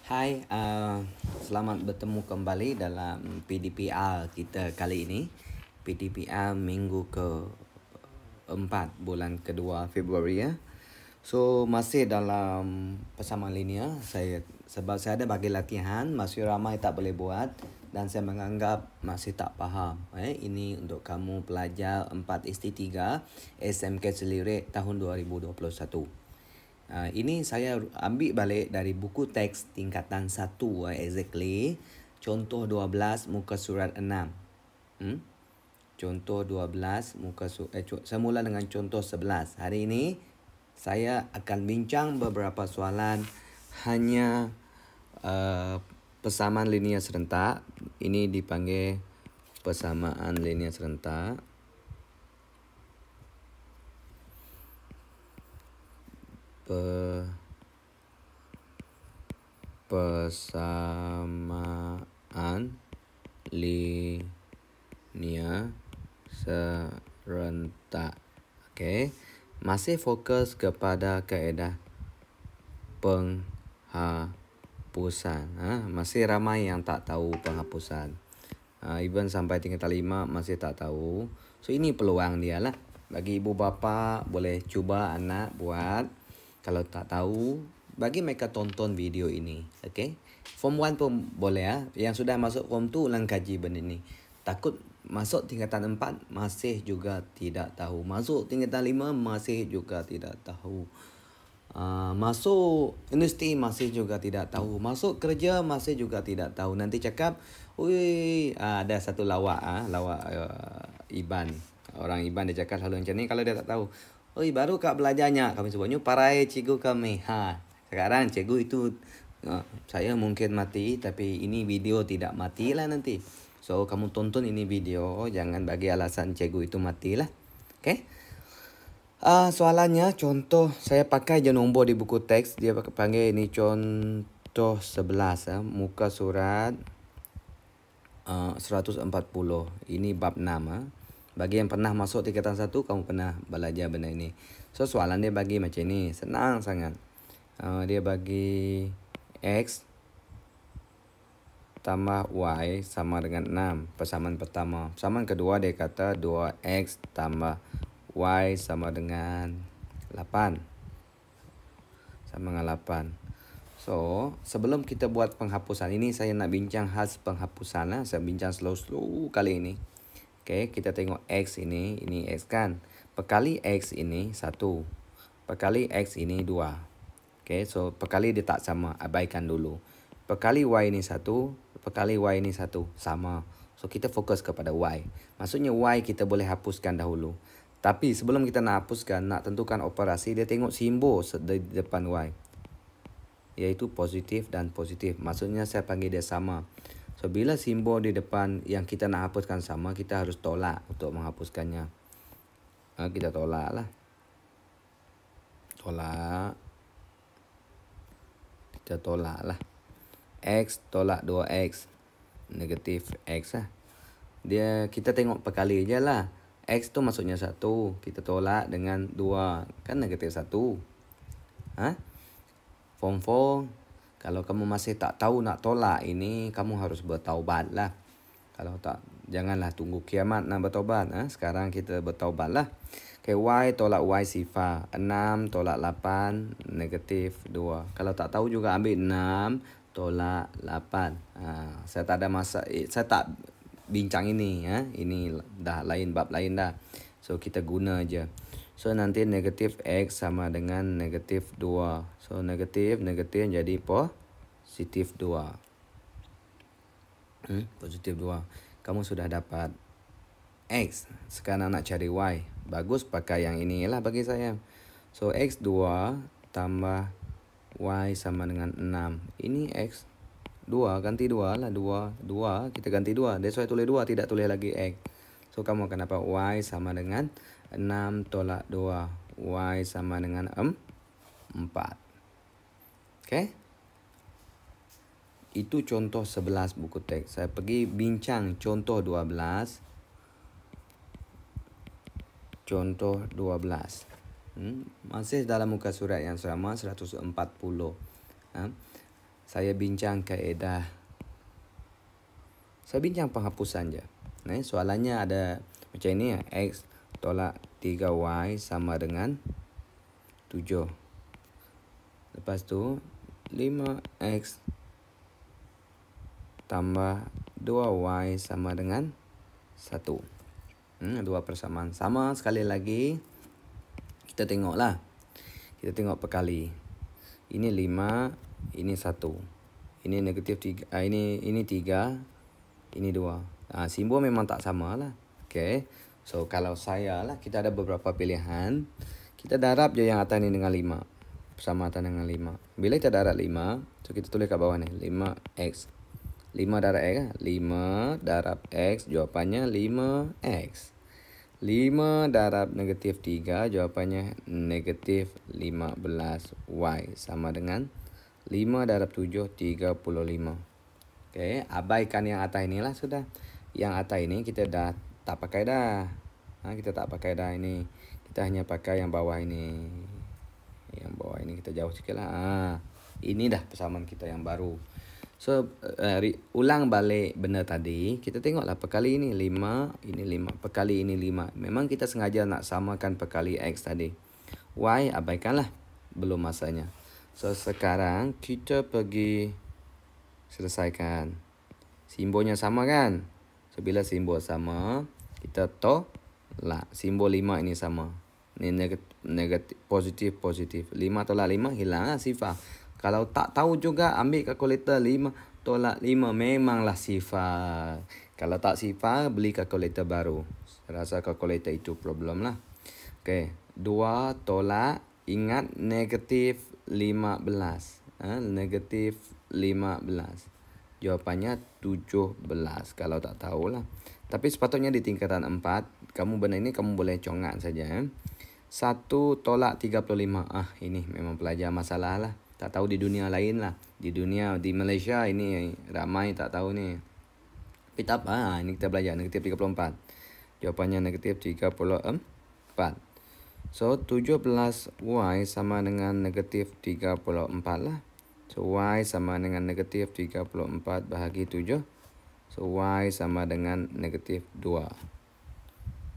Hai, selamat bertemu kembali dalam PDPR kita kali ini. PDPR minggu ke-4 bulan kedua Februari ya. So masih dalam persamaan linear sebab saya ada bagi latihan masih ramai tak boleh buat dan saya menganggap masih tak faham. Ini untuk kamu pelajar 4:3 SMK Selirik tahun 2021. Ini saya ambil balik dari buku teks tingkatan 1 exactly. Contoh 12 muka surat 6. Contoh 12 saya mula dengan contoh 11. Hari ini saya akan bincang beberapa soalan hanya persamaan linear serentak. Ini dipanggil persamaan linear serentak. Persamaan linear serentak. Okey. Masih fokus kepada kaedah penghapusan. Masih ramai yang tak tahu penghapusan. Even sampai tingkatan 5 masih tak tahu. So ini peluang dia lah. Bagi ibu bapa boleh cuba anak buat. Kalau tak tahu, bagi mereka tonton video ini. Okay? Form 1 pun boleh . Yang sudah masuk Form 2 ulang kaji benda ni. Takut masuk tingkatan 4 masih juga tidak tahu. Masuk tingkatan 5 masih juga tidak tahu. Masuk universiti masih juga tidak tahu. Masuk kerja masih juga tidak tahu. Nanti cakap, ada satu lawak Iban. Orang Iban dia cakap selalu macam ni kalau dia tak tahu. Baru kak belajarnya. Kami sebutnya parai cikgu kami. Sekarang cikgu itu saya mungkin mati, tapi ini video tidak matilah nanti. So kamu tonton ini video, jangan bagi alasan cikgu itu matilah. Okay? Soalannya contoh saya pakai je nombor di buku teks. Dia panggil ini contoh 11 muka surat 140. Ini bab 6 Bagi yang pernah masuk tingkatan 1, kamu pernah belajar benda ini. So soalan dia bagi macam ni, senang sangat. Dia bagi X tambah Y sama dengan 6. Persamaan pertama. Persamaan kedua dia kata 2X tambah Y sama dengan 8. Sama dengan 8. So, sebelum kita buat penghapusan, ini saya nak bincang khas penghapusan lah. Saya bincang slow kali ini. Okay, kita tengok X ini X kan. Perkali X ini 1. Perkali X ini 2. Okay, so perkali dia tak sama, abaikan dulu. Perkali Y ini 1. Perkali Y ini 1. Sama. So kita fokus kepada Y. Maksudnya Y kita boleh hapuskan dahulu. Tapi sebelum kita nak hapuskan, nak tentukan operasi, dia tengok simbol di depan Y. Iaitu positif dan positif. Maksudnya saya panggil dia sama. So bila simbol di depan yang kita nak hapuskan sama, kita harus tolak untuk menghapuskannya. Kita tolak lah. Kita tolak lah. X tolak 2X. Negatif X lah. Kita tengok perkali je lah. X tu maksudnya 1. Kita tolak dengan 2. Kan negatif 1. Form 4. Kalau kamu masih tak tahu nak tolak ini, kamu harus bertaubat lah. Kalau tak, janganlah tunggu kiamat nak bertaubat. Sekarang kita bertaubat lah. Okay, Y tolak Y sifar. 6 tolak 8, negatif 2. Kalau tak tahu juga ambil 6 tolak 8. Saya tak ada saya tak bincang ini. Ini dah lain, bab lain dah. So kita guna je. So nanti negatif X sama dengan negatif 2. So negatif jadi positif 2. Positif 2. Kamu sudah dapat X. Sekarang nak cari Y. Bagus pakai yang ini lah bagi saya. So X2 tambah Y sama dengan 6. Ini X 2, ganti 2 lah. 2, kita ganti 2. That's why tulis 2, tidak tulis lagi X. So kamu akan dapat Y sama dengan 6 tolak 2. Y sama dengan 4. Okay. Itu contoh 11 buku teks. Saya pergi bincang contoh 12. Contoh 12. Masih dalam muka surat yang sama, 140. saya bincang kaedah. Saya bincang penghapusan je. Nah, soalannya ada macam ini ya. X tolak 3Y sama dengan 7. Lepas tu 5X tambah 2Y sama dengan 1. Dua persamaan. Sama sekali lagi. Kita tengoklah. Kita tengok perkali. Ini 5, ini 1. Ini negatif 3. Ini 3, ini 2. Simbol memang tak sama lah. Okay. So kalau saya lah, kita ada beberapa pilihan. Kita darab je yang atas ni dengan 5. Persamaan dengan 5. Bila kita darab 5, so kita tulis kat bawah ni 5x. 5 darab x, 5 darab x, jawapannya 5x. 5 darab negatif 3, jawapannya negatif 15y. Sama dengan 5 darab 7, 35. Okay, abaikan yang atas inilah sudah. Yang atas ini kita dah tak pakai dah. Kita tak pakai dah ini. Kita hanya pakai yang bawah ini. Yang bawah ini kita jauh sikit lah. Ini dah persamaan kita yang baru. So, ulang balik benda tadi. Kita tengoklah perkali ini 5, ini 5. Perkali ini 5. Memang kita sengaja nak samakan perkali X tadi. Y abaikanlah. Belum masanya. So, sekarang kita pergi selesaikan. Simbolnya sama kan? So, bila simbol sama, kita tolak. Simbol 5 ini sama. Ini negatif, positif, positif. 5 tolak 5, hilang sifar. Kalau tak tahu juga, ambil kalkulator 5 tolak 5. Memanglah sifar. Kalau tak sifar, beli kalkulator baru. Saya rasa kalkulator itu problem lah. Okay. 2 tolak, ingat negatif 15. Negatif 15. Jawapannya 17. Kalau tak tahulah. Tapi sepatutnya di tingkatan 4. Kamu benda ini kamu boleh congak saja. 1 tolak 35. Ini memang pelajar masalah lah. Tak tahu di dunia lain lah. Di dunia, di Malaysia ini ramai tak tahu ni. Tapi tak apa. Ini kita belajar. Negatif 34. Jawapannya negatif 34. So 17y sama dengan negatif 34 lah. So, y sama dengan negatif 34 bahagi 7. So, y sama dengan negatif 2.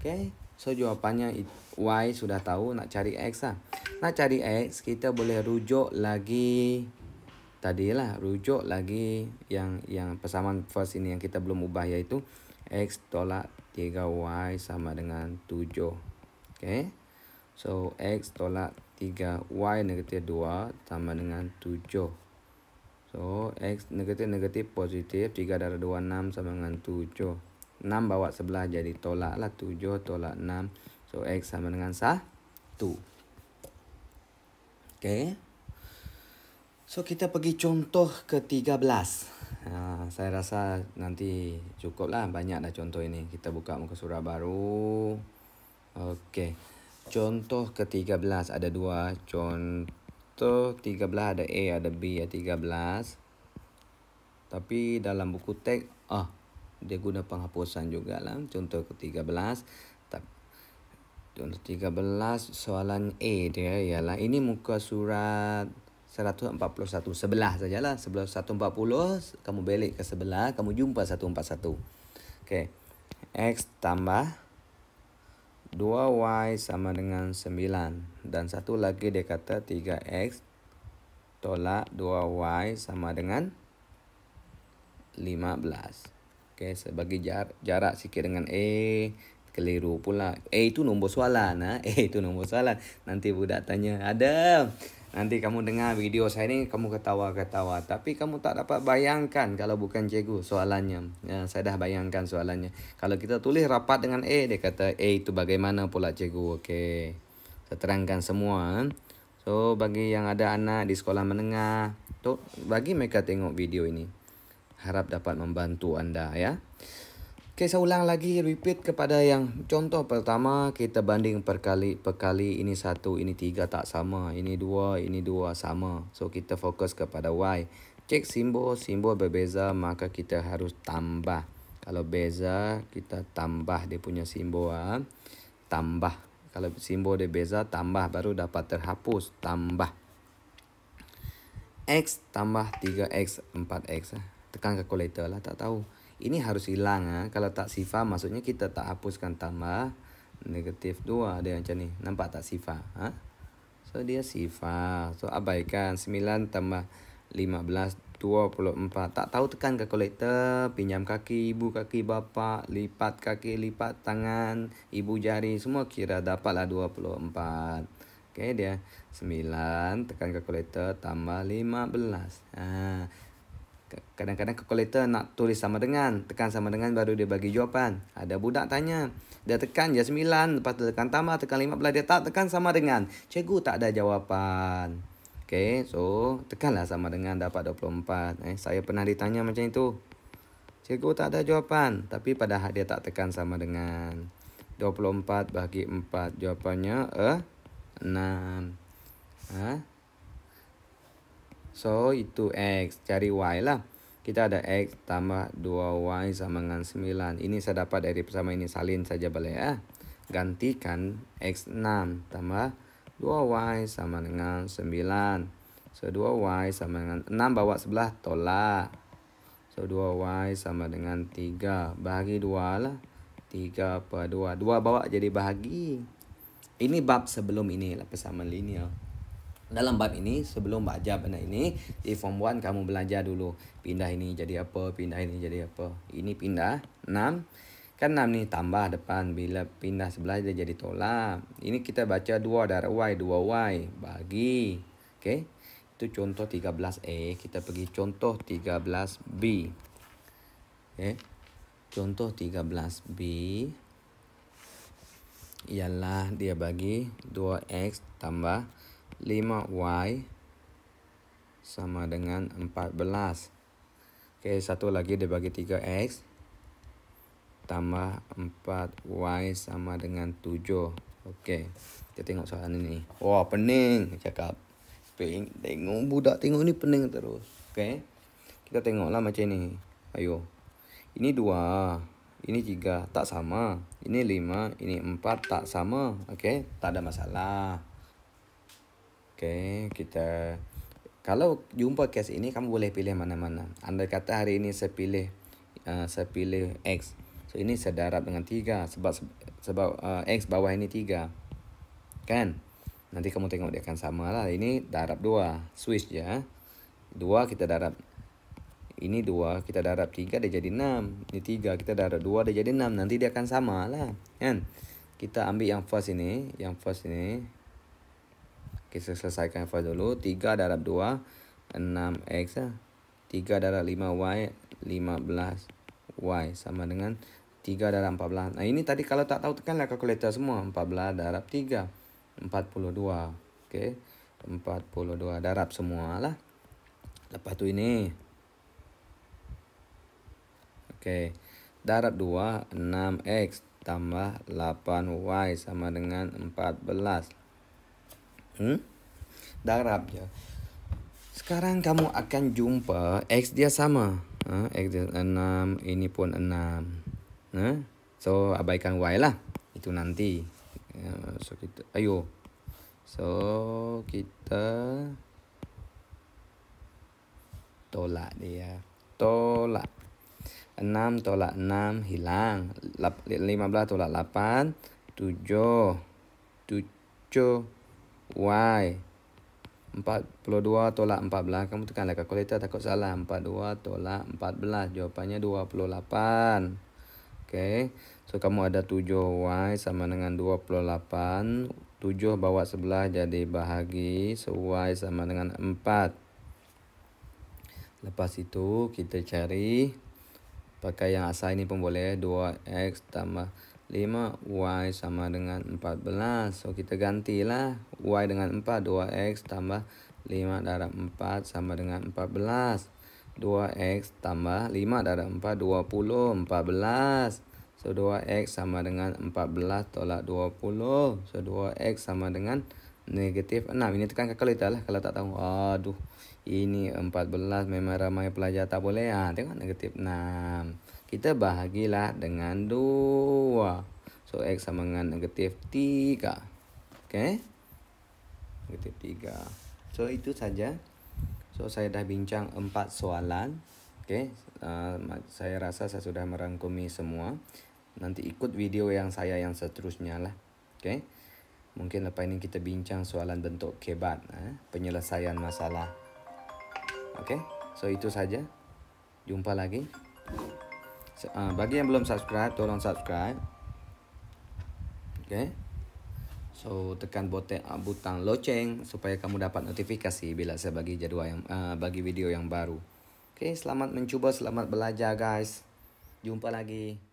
Okay. So, jawapannya y sudah tahu. Nak cari x lah. Nak cari x, kita boleh rujuk lagi. Tadilah, rujuk lagi yang persamaan first ini yang kita belum ubah, iaitu x tolak 3y sama dengan 7. Okay. So, x tolak 3y negatif 2 sama dengan 7. So, x negatif positif. 3 darab 2, 6 sama dengan 7. 6 bawa sebelah jadi tolak lah. 7 tolak 6. So, x sama dengan 1. Okay. So, kita pergi contoh ke-13. Saya rasa nanti cukup lah. Banyak dah contoh ini. Kita buka muka surat baru. Okay. Contoh ke-13 ada 2 contoh. 13 ada A, ada B, ada 13. Tapi dalam buku teks dia guna penghapusan jugalah. Contoh ke-13. Contoh 13 soalan A dia ialah ini muka surat 141. Sebelah sajalah. Sebelah 140 kamu balik ke sebelah, kamu jumpa 141. Okey. X tambah 2y sama dengan 9. Dan satu lagi dia kata 3x tolak 2y sama dengan 15. Okay, saya bagi jarak sikit dengan A. Keliru pula. A itu nombor soalan. A itu nombor soalan. Nanti budak tanya, ada. Nanti kamu dengar video saya ni, kamu ketawa-ketawa. Tapi kamu tak dapat bayangkan kalau bukan cikgu soalannya. Saya dah bayangkan soalannya. Kalau kita tulis rapat dengan A, dia kata A itu bagaimana pula cikgu. Okey. Saya terangkan semua. So, bagi yang ada anak di sekolah menengah, bagi mereka tengok video ini. Harap dapat membantu anda ya. Okey, saya ulang lagi, repeat kepada yang contoh pertama. Kita banding perkali ini 1, ini 3 tak sama. Ini 2 sama. So, kita fokus kepada Y. Cek simbol berbeza, maka kita harus tambah. Kalau beza, kita tambah dia punya simbol. Tambah. Kalau simbol dia beza, tambah baru dapat terhapus. Tambah. X tambah 3X 4X. Tekan kalkulator lah, tak tahu. Ini harus hilang. Kalau tak sifar maksudnya kita tak hapuskan tambah negatif 2. Dia macam ni. Nampak tak sifar? So dia sifar. So abaikan 9 tambah 15 24. Tak tahu tekan kalkulator, pinjam kaki ibu, kaki bapa, lipat kaki, lipat tangan, ibu jari, semua kira dapatlah 24. Okey, dia 9 tekan kalkulator tambah 15. Kadang-kadang kalkulator nak tulis sama dengan, tekan sama dengan baru dia bagi jawapan. Ada budak tanya, dia tekan je 9, lepas tu tekan tambah, tekan 15, dia tak tekan sama dengan. Cikgu tak ada jawapan. Okey, so tekanlah sama dengan dapat 24. Saya pernah ditanya macam itu. Cikgu tak ada jawapan, tapi padahal dia tak tekan sama dengan. 24 bagi 4, jawapannya 6. So itu X, cari Y lah. Kita ada X tambah 2Y sama dengan 9. Ini saya dapat dari persamaan ini, salin saja boleh Gantikan X 6 tambah 2Y sama dengan 9. So 2Y sama dengan 6, bawa sebelah tolak. So 2Y sama dengan 3. Bahagi 2 lah. 3 per 2. 2 bawa jadi bahagi. Ini bab sebelum ini lah, persamaan linear. Dalam bab ini, sebelum belajar benda ini, di form 1 kamu belajar dulu. Pindah ini jadi apa, pindah ini jadi apa. Ini pindah 6. Kan 6 ni tambah depan, bila pindah sebelah dia jadi tolak. Ini kita baca 2 darab Y, 2Y. Bagi. Okey. Itu contoh 13A. Kita pergi contoh 13B. Okay. Contoh 13B. Ialah dia bagi 2X tambah 5Y sama dengan 14. Okey, satu lagi dia bagi 3X tambah 4Y sama dengan 7. Okey, kita tengok soalan ini. Wah, pening cakap. Tengok budak tengok ni pening terus. Okey, kita tengoklah macam ni. Ayo. Ini 2, ini 3, tak sama. Ini 5, ini 4, tak sama. Okey, tak ada masalah. Okey, kita kalau jumpa kes ini kamu boleh pilih mana-mana. Andai kata hari ini saya pilih X. So ini saya darab dengan 3 sebab X bawah ini 3. Kan? Nanti kamu tengok dia akan sama lah. Ini darab 2. Switch je. 2 kita darab. Ini 2 kita darab 3 dia jadi 6. Ini 3 kita darab 2 dia jadi 6. Nanti dia akan sama lah. Kan? Kita ambil yang first ini. Kita selesaikan first dulu. 3 darab 2 6X lah. 3 darab 5Y 15Y sama dengan 3 darab 14. Nah ini tadi kalau tak tahu tekanlah kalkulator semua. 14 darab 3 42. Okey, 42 darab semua lah. Lepas tu ini. Okey, darab 2 6X tambah 8Y sama dengan 14. Darab je. Sekarang kamu akan jumpa X dia sama. X dia 6, ini pun 6. So abaikan Y lah. Itu nanti. So kita tolak dia. Tolak. 6 tolak 6 hilang. 15 tolak 8 7 Y. 42 tolak 14. Kamu tekanlah kalkulator, takut salah. 42 tolak 14. Jawapannya 28. Okey. So kamu ada 7Y sama dengan 28. 7 bawa sebelah jadi bahagi. So Y sama dengan 4. Lepas itu kita cari. Pakai yang asal ini pun boleh. 2X tambah 5Y sama dengan 14. So kita gantilah Y dengan 4. 2X tambah 5 darab 4 sama dengan 14. 2X tambah 5 darab 4 20. 14. So 2X sama dengan 14 tolak 20. So 2X sama dengan negatif 6. Ini tekan kalkulator lah kalau tak tahu. Aduh, ini 14 memang ramai pelajar tak boleh. Tengok negatif 6. Kita bahagilah dengan 2. So X sama dengan negatif 3. Okay. Negatif 3. So itu saja So saya dah bincang 4 soalan. Oke, saya rasa saya sudah merangkumi semua. Nanti ikut video yang seterusnya lah. Oke. Mungkin lepas ini kita bincang soalan bentuk kebat, penyelesaian masalah. Oke. So itu saja. Jumpa lagi. Bagi yang belum subscribe, tolong subscribe. Oke. So tekan butang loceng supaya kamu dapat notifikasi bila saya bagi bagi video yang baru. Oke, selamat mencoba, selamat belajar guys. Jumpa lagi.